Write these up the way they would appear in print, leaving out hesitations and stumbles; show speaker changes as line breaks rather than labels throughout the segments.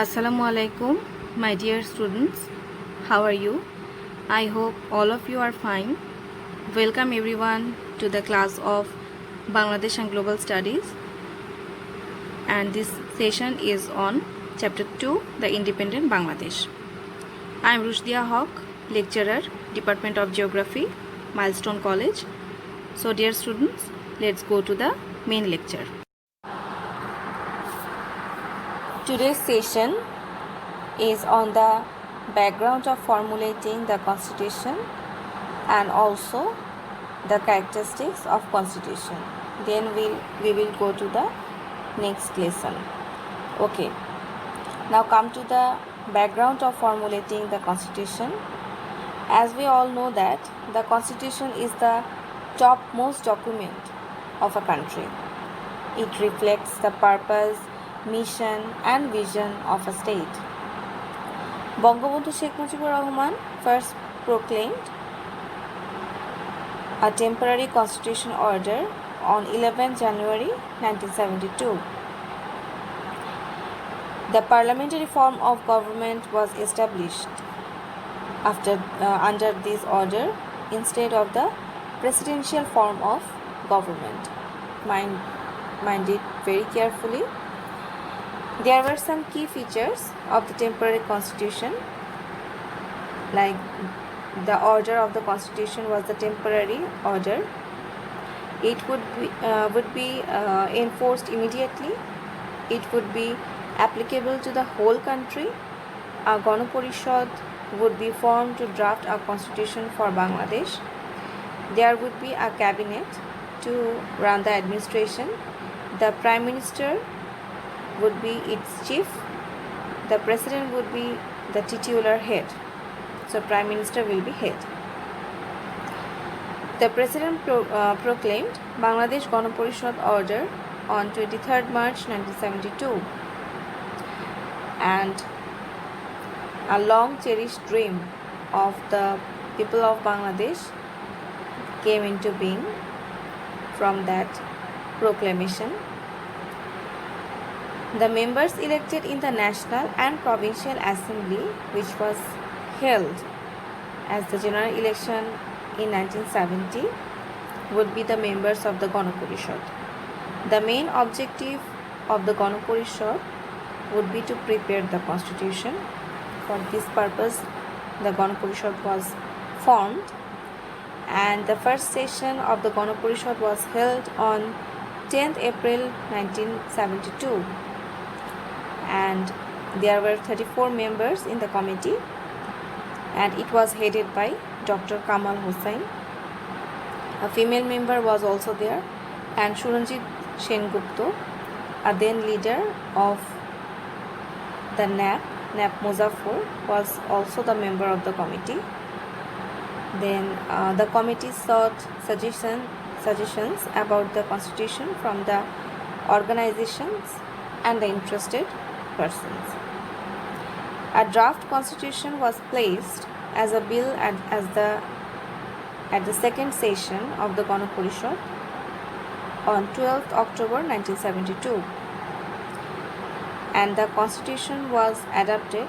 Assalamu alaikum, my dear students. How are you? I hope all of you are fine. Welcome everyone to the class of Bangladesh and Global Studies. And this session is on Chapter 2, The Independent Bangladesh. I am Rushdia Haq, lecturer, Department of Geography, Milestone College. So dear students, let's go to the main lecture. Today's session is on the background of formulating the constitution and also the characteristics of constitution. Then we will go to the next lesson. Okay, now come to the background of formulating the constitution. As we all know that the constitution is the topmost document of a country. It reflects the purpose, mission and vision of a state. Bangabandhu Sheikh Mujibur Rahman first proclaimed a temporary constitution order on 11 January 1972. The parliamentary form of government was established under this order instead of the presidential form of government. Mind it very carefully. There were some key features of the temporary constitution, like the order of the constitution was the temporary order. It would be enforced immediately. It would be applicable to the whole country. A Ganaparishad would be formed to draft a constitution for Bangladesh. There would be a cabinet to run the administration. The Prime Minister would be its chief. The president would be the titular head. So Prime Minister will be head. The president proclaimed Bangladesh Ganaparishad order on 23rd March 1972, and a long cherished dream of the people of Bangladesh came into being from that proclamation. The members elected in the National and Provincial Assembly, which was held as the general election in 1970, would be the members of the Ganaparishad. The main objective of the Ganaparishad would be to prepare the constitution. For this purpose, the Ganaparishad was formed, and the first session of the Ganaparishad was held on 10th April 1972. And there were 34 members in the committee, and it was headed by Dr. Kamal Hossain. A female member was also there, and Suranjit Sengupta, a then leader of the NAP Muzaffar, was also the member of the committee. Then the committee sought suggestions about the constitution from the organizations and the interested persons. A draft constitution was placed as a bill at the second session of the Ganaparishad on 12th October 1972, and the constitution was adopted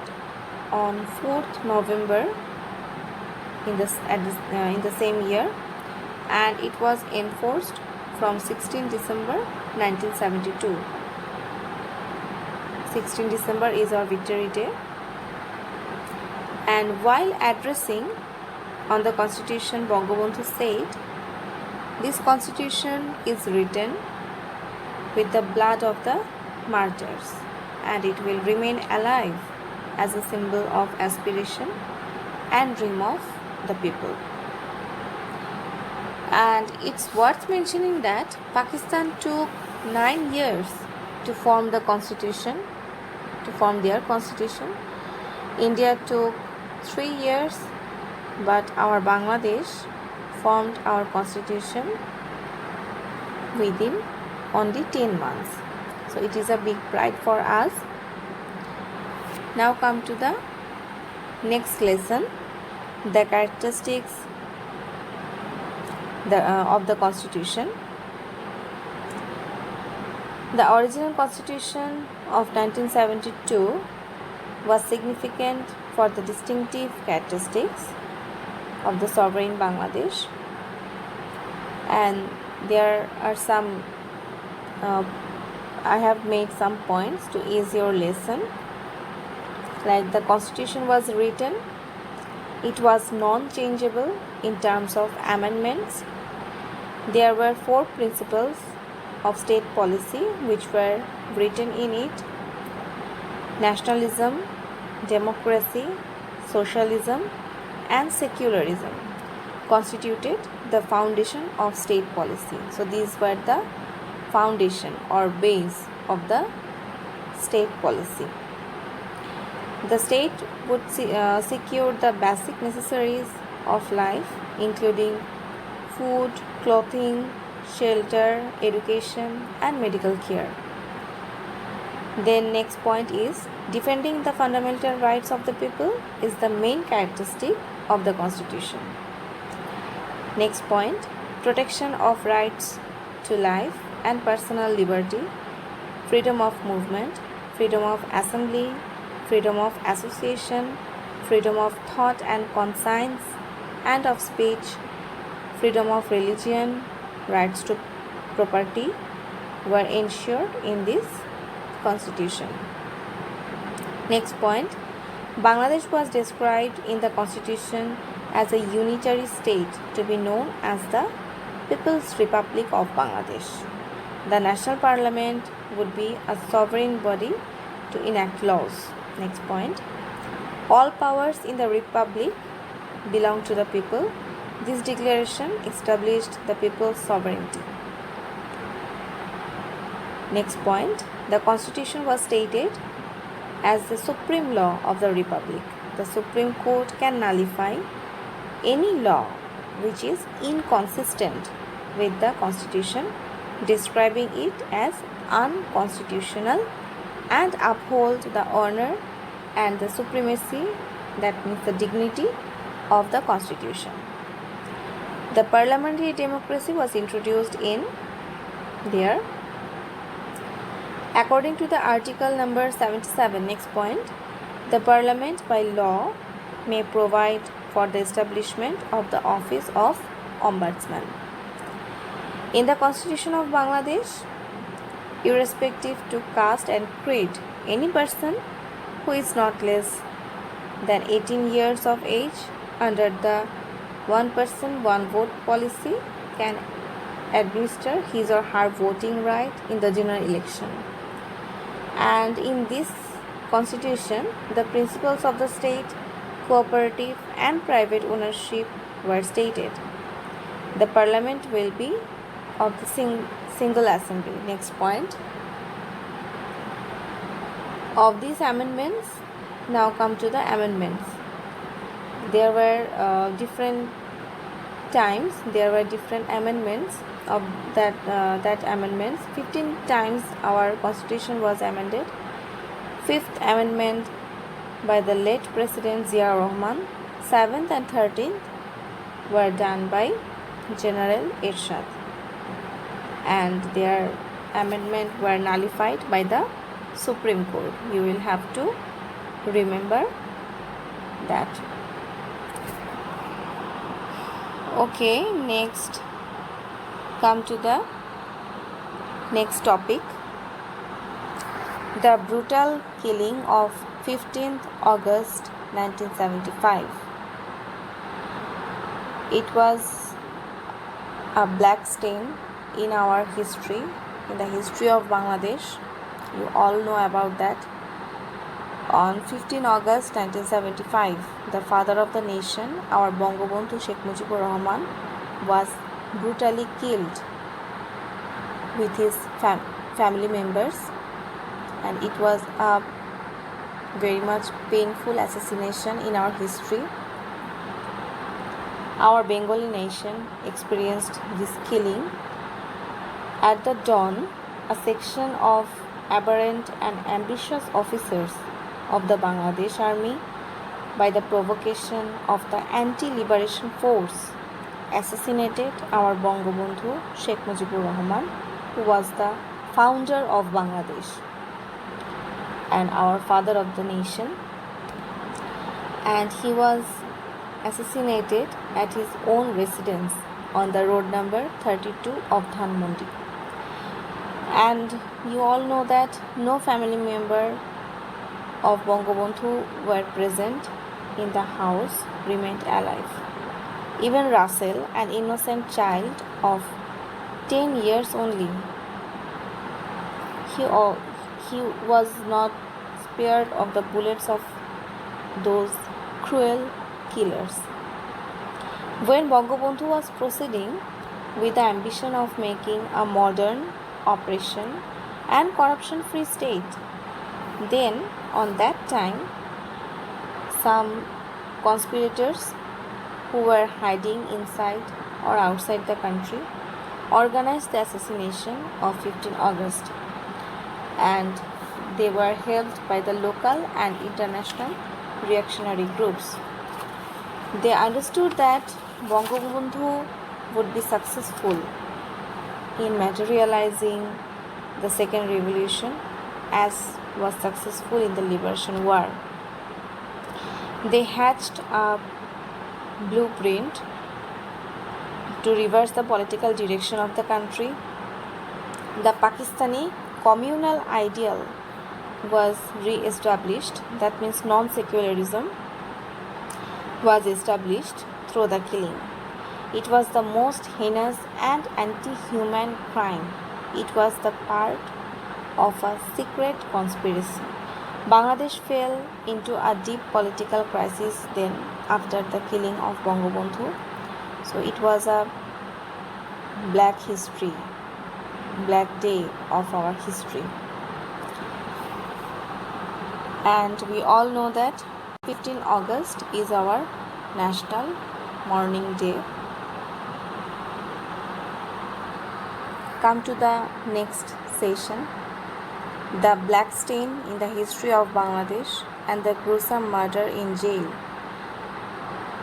on 4th November in the same year, and it was enforced from 16 December 1972. 16 December is our Victory Day. And while addressing on the constitution, Bangabandhu said, "This constitution is written with the blood of the martyrs, and it will remain alive as a symbol of aspiration and dream of the people." And it's worth mentioning that Pakistan took 9 years to form their constitution. India took 3 years, but our Bangladesh formed our constitution within only 10 months. So it is a big pride for us. Now come to the next lesson, the characteristics of the constitution. The original constitution of 1972 was significant for the distinctive characteristics of the sovereign Bangladesh, and there are some I have made some points to ease your lesson. Like the constitution was written, it was non-changeable in terms of amendments. There were 4 principles of state policy which were written in it: nationalism, democracy, socialism, and secularism constituted the foundation of state policy. So these were the foundation or base of the state policy. The state would secure the basic necessaries of life, including food, clothing, shelter, education, and medical care. Then next point is defending the fundamental rights of the people is the main characteristic of the constitution. Next point, protection of rights to life and personal liberty, freedom of movement, freedom of assembly, freedom of association, freedom of thought and conscience and of speech, freedom of religion, rights to property were ensured in this constitution. Next point, Bangladesh was described in the constitution as a unitary state to be known as the People's Republic of Bangladesh. The national parliament would be a sovereign body to enact laws. Next point, all powers in the republic belong to the people. This declaration established the people's sovereignty. Next point, the constitution was stated as the supreme law of the republic. The Supreme Court can nullify any law which is inconsistent with the constitution, describing it as unconstitutional, and uphold the honor and the supremacy, that means the dignity, of the constitution. The parliamentary democracy was introduced in there according to the article number 77. Next point, the parliament by law may provide for the establishment of the office of ombudsman. In the constitution of Bangladesh, irrespective to caste and creed, any person who is not less than 18 years of age under the one person one vote policy can administer his or her voting right in the general election. And in this constitution, the principles of the state, cooperative and private ownership were stated. The parliament will be of the single assembly. Next point, of these amendments, now come to the amendments. There were different times, there were different amendments of that amendments. 15 times our constitution was amended. 5th amendment by the late President Zia Rahman. 7th and 13th were done by General Ershad, and their amendment were nullified by the Supreme Court. You will have to remember that. Okay, next come to the next topic, the brutal killing of 15th August 1975. It was a black stain in our history, in the history of Bangladesh. You all know about that. On 15 August 1975, the father of the nation, our Bangabandhu Sheikh Mujibur Rahman, was brutally killed with his family members, and it was a very much painful assassination in our history. Our Bengali nation experienced this killing. At the dawn, a section of aberrant and ambitious officers of the Bangladesh Army, by the provocation of the anti-liberation force, assassinated our Bangabandhu Sheikh Mujibur Rahman, who was the founder of Bangladesh and our father of the nation. and he was assassinated at his own residence on the road number 32 of Dhanmondi. And you all know that no family member of Bangabandhu were present in the house remained alive. Even Russell, an innocent child of 10 years only, he was not spared of the bullets of those cruel killers. When Bangabandhu was proceeding with the ambition of making a modern, oppression and corruption-free state, then on that time some conspirators who were hiding inside or outside the country organized the assassination of 15 August, and they were helped by the local and international reactionary groups. They understood that Bangabandhu would be successful in materializing the second revolution as was successful in the Liberation War. They hatched a blueprint to reverse the political direction of the country. The Pakistani communal ideal was re-established, that means non-secularism was established through the killing. It was the most heinous and anti-human crime. It was the part of a secret conspiracy. Bangladesh fell into a deep political crisis then after the killing of Bangabandhu. So it was a black history, black day of our history. And we all know that 15 August is our National Mourning Day. Come to the next session. The black stain in the history of Bangladesh and the gruesome murder in jail,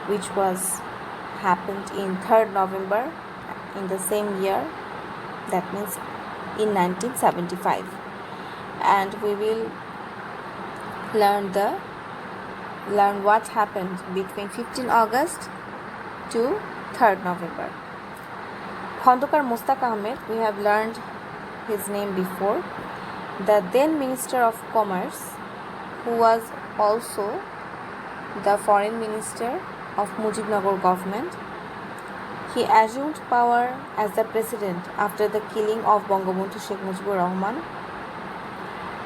which was happened in 3rd November in the same year, that means in 1975. And we will learn what happened between 15 August to 3rd November. Khandokar Mustak Ahmed, we have learned his name before, the then Minister of Commerce, who was also the Foreign Minister of Mujibnagar government. He assumed power as the president after the killing of Bangabandhu Sheikh Mujibur Rahman.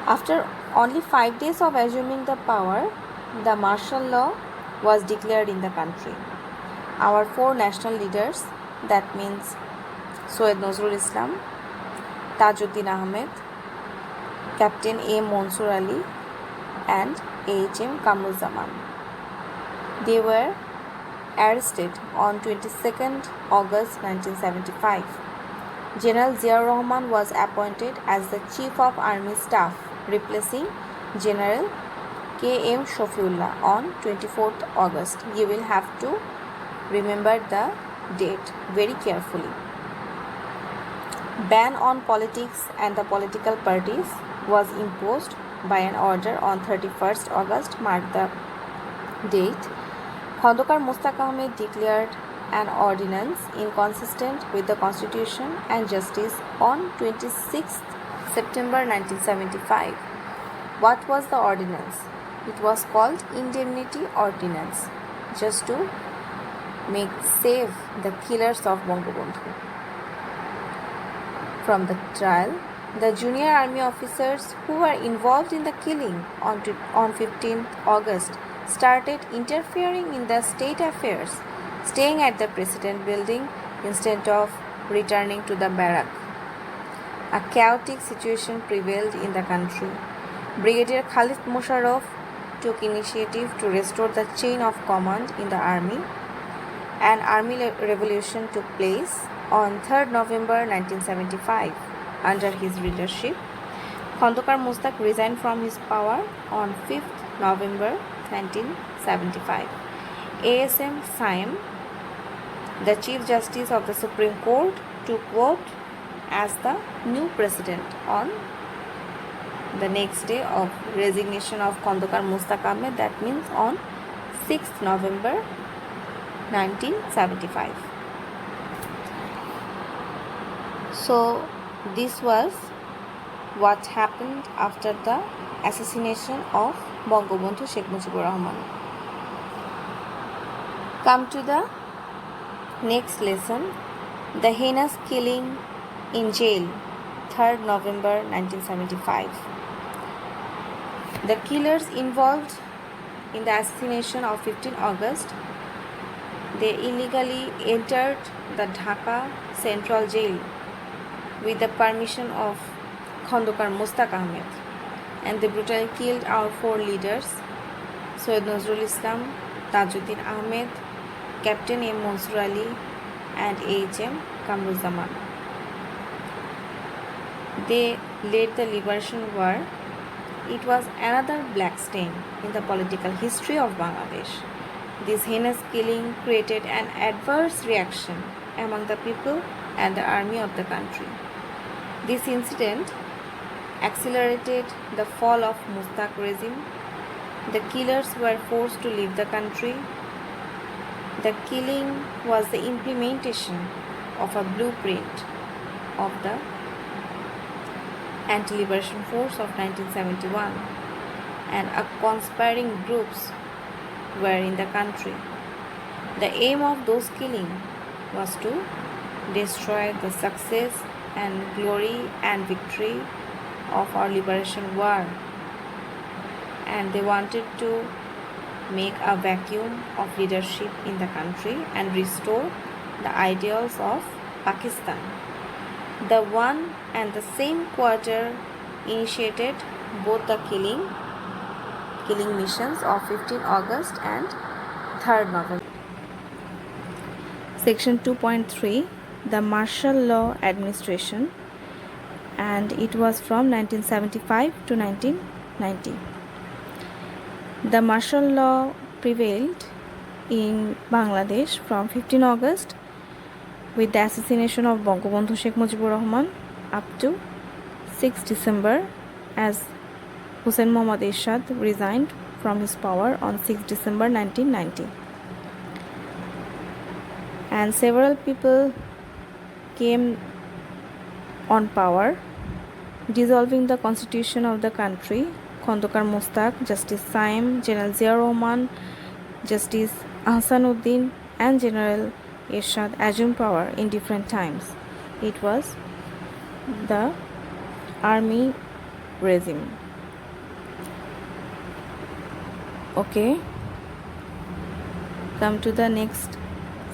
After only 5 days of assuming the power, the martial law was declared in the country. Our 4 national leaders, that means Soyed Nazrul Islam, Tajuddin Ahmed, Captain A. Mansur Ali, and A.H.M. Kamruzzaman, they were arrested on 22nd August 1975. General Ziaur Rahman was appointed as the Chief of Army Staff, replacing General K.M. Shafiullah on 24th August. You will have to remember the date very carefully. Ban on politics and the political parties was imposed by an order on 31st August, mark the date. Khandokar Mustak Ahmed declared an ordinance inconsistent with the Constitution and Justice on 26th September 1975. What was the ordinance? It was called Indemnity Ordinance, just to save the killers of Bangabandhu from the trial. The junior army officers who were involved in the killing on 15th August started interfering in the state affairs, staying at the President building instead of returning to the barrack. A chaotic situation prevailed in the country. Brigadier Khalid Musharraf took initiative to restore the chain of command in the army. An army revolution took place on 3rd November 1975 under his leadership. Khandokar Mustak resigned from his power on 5th November 1975. A.S.M. Saim, the Chief Justice of the Supreme Court, took vote as the new president on the next day of resignation of Khandokar Mustak Ahmed, that means on 6th November 1975. So this was what happened after the assassination of Bangabandhu Sheikh Mujibur Rahman. Come to the next lesson, the heinous killing in jail, 3rd November 1975. The killers involved in the assassination of 15 August, they illegally entered the Dhaka Central Jail with the permission of Khondokar Mustaq Ahmed, and they brutally killed our 4 leaders, Soyed Nazrul Islam, Tajuddin Ahmed, Captain M. Mansur Ali, and A.H.M. Kamruzzaman. They led the liberation war. It was another black stain in the political history of Bangladesh. This heinous killing created an adverse reaction among the people and the army of the country. This incident accelerated the fall of Mustaq regime. The killers were forced to leave the country. The killing was the implementation of a blueprint of the anti-liberation force of 1971, and conspiring groups were in the country. The aim of those killings was to destroy the success and glory and victory of our liberation war, and they wanted to make a vacuum of leadership in the country and restore the ideals of Pakistan. The one and the same quarter initiated both the killing missions of 15 August and 3rd November. Section 2.3, the Martial Law Administration, and it was from 1975 to 1990. The martial law prevailed in Bangladesh from 15 August with the assassination of Bangabandhu Sheikh Mujibur Rahman up to 6 December, as Hussein Mohammad Ershad resigned from his power on 6 December 1990. And several people came on power, dissolving the constitution of the country. Khondokar Mustaq, Justice Saim, General Zia Rahman, Justice Ahsanuddin, and General Ershad assumed power in different times. It was the army regime. Okay, come to the next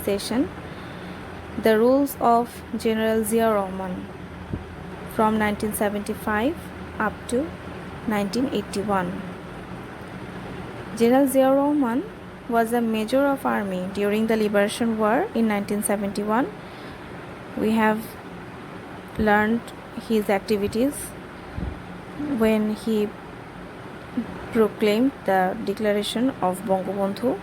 session, the rules of General Zia Rahman from 1975 up to 1981. General Zia Rahman was a major of army during the liberation war in 1971. We have learned his activities when he proclaimed the declaration of Bangabandhu,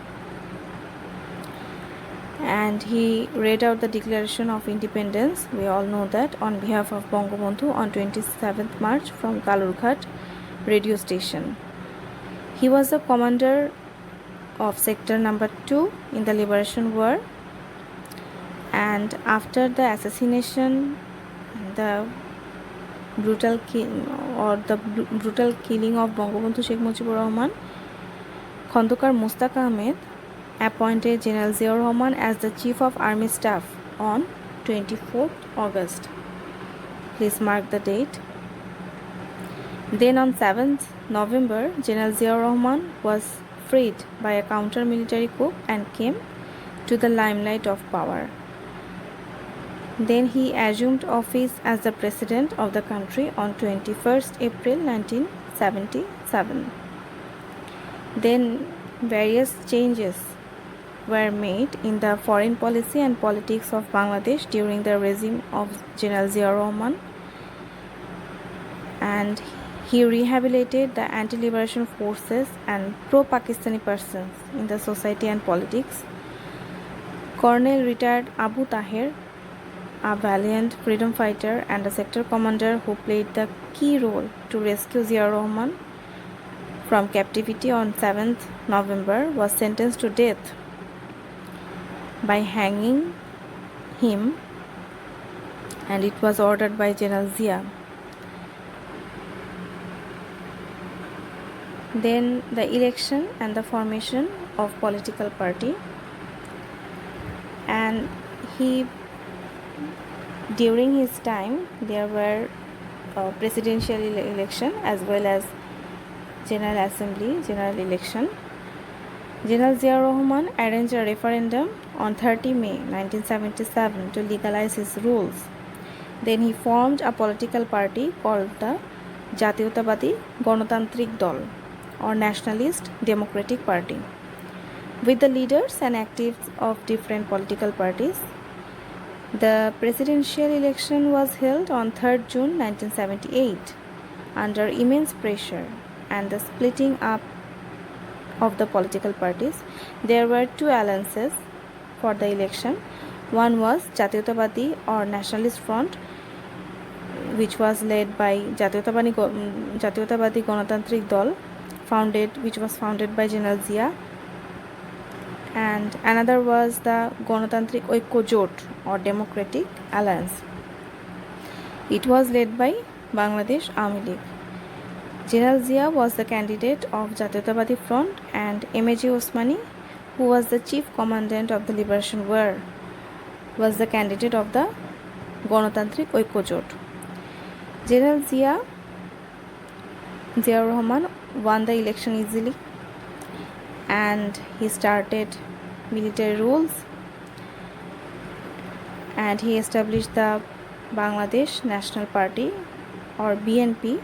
and he read out the Declaration of Independence, we all know that, on behalf of Bangabandhu on 27th March from Kalurghat radio station. He was the commander of sector number 2 in the liberation war, and after the assassination, the brutal killing of Bangabandhu Sheikh Mujibur Rahman, Khondokar Mustaq Ahmed appointed General Zia Rahman as the Chief of Army Staff on 24th August. Please mark the date. Then on 7th November, General Zia Rahman was freed by a counter-military coup and came to the limelight of power. Then he assumed office as the President of the country on 21st April 1977. Then various changes were made in the foreign policy and politics of Bangladesh during the regime of General Zia Rahman, and he rehabilitated the anti-liberation forces and pro-Pakistani persons in the society and politics. Colonel retired Abu Taher, a valiant freedom fighter and a sector commander who played the key role to rescue Zia Rahman from captivity on 7th November, was sentenced to death by hanging him, and it was ordered by General Zia. Then the election and the formation of political party, and during his time there were presidential election as well as general assembly general election. General Zia Rahman arranged a referendum on 30 May 1977 to legalize his rules. Then he formed a political party called the Jatiyotawadi Ganotantrik Dal or Nationalist Democratic Party, with the leaders and actives of different political parties. The presidential election was held on 3rd June 1978 under immense pressure and the splitting up of the political parties. There were two alliances for the election. One was Jatiyotawadi or Nationalist Front, which was led by Jatiyotawadi Ganotantrik Dal, which was founded by General Zia, and another was the Ganotantrik Oikko Jot or Democratic Alliance. It was led by Bangladesh Awami League. General Zia was the candidate of Jatiyotawadi Front, and M.A.J. Osmani, who was the chief commandant of the Liberation War, was the candidate of the Ganotantrik Oikko Jot. General Zia Rahman won the election easily, and he started military rules, and he established the Bangladesh National Party or BNP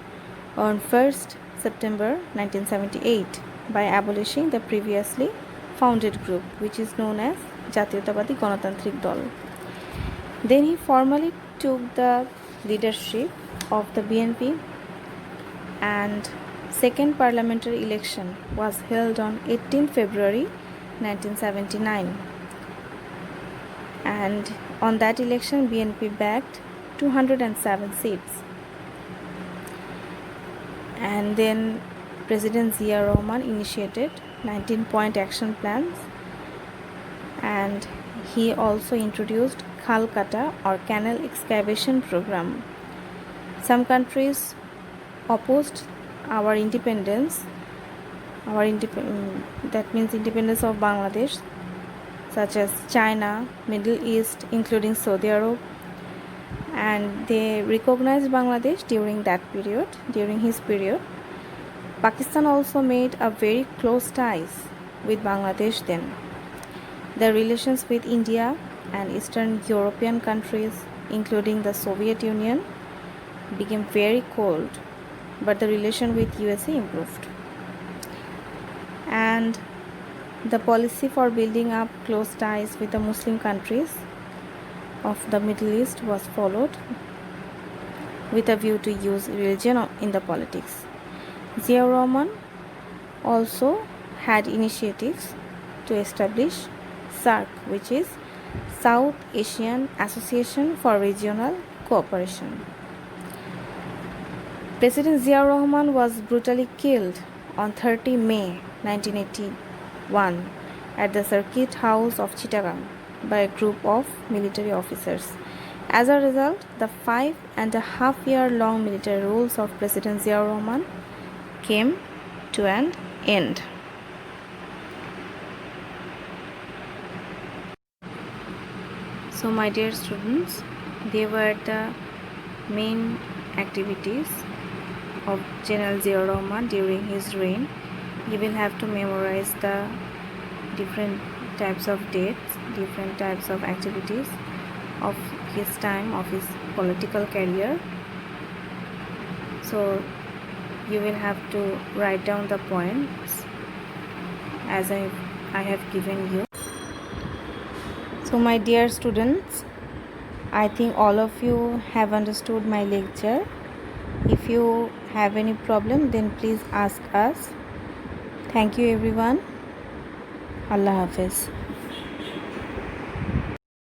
on 1st September 1978 by abolishing the previously founded group, which is known as Jatiyotawadi Ganotantrik Dal. Then he formally took the leadership of the BNP, and second parliamentary election was held on 18 February 1979, and on that election BNP bagged 207 seats. And then President Zia Rahman initiated 19-point action plans, and he also introduced Khal Kata or canal excavation program. Some countries opposed our independence, that means independence of Bangladesh, such as China, Middle East, including Saudi Arab, and they recognized Bangladesh during his period. Pakistan also made a very close ties with Bangladesh then. The relations with India and Eastern European countries, including the Soviet Union, became very cold, but the relation with USA improved. And the policy for building up close ties with the Muslim countries of the Middle East was followed with a view to use religion in the politics. Zia Rahman also had initiatives to establish SAARC, which is South Asian Association for Regional Cooperation. President Zia Rahman was brutally killed on 30 May 1981 at the Circuit House of Chittagong by a group of military officers. As a result, the 5.5-year-long military rules of President Zia Rahman came to an end. So, my dear students, they were the main activities of General Zia Rahman during his reign. You will have to memorize the different types of dates, different types of activities of his time, of his political career. So you will have to write down the points as I have given you. So my dear students, I think all of you have understood my lecture. If you have any problem, then please ask us. Thank you everyone. Allah Hafiz.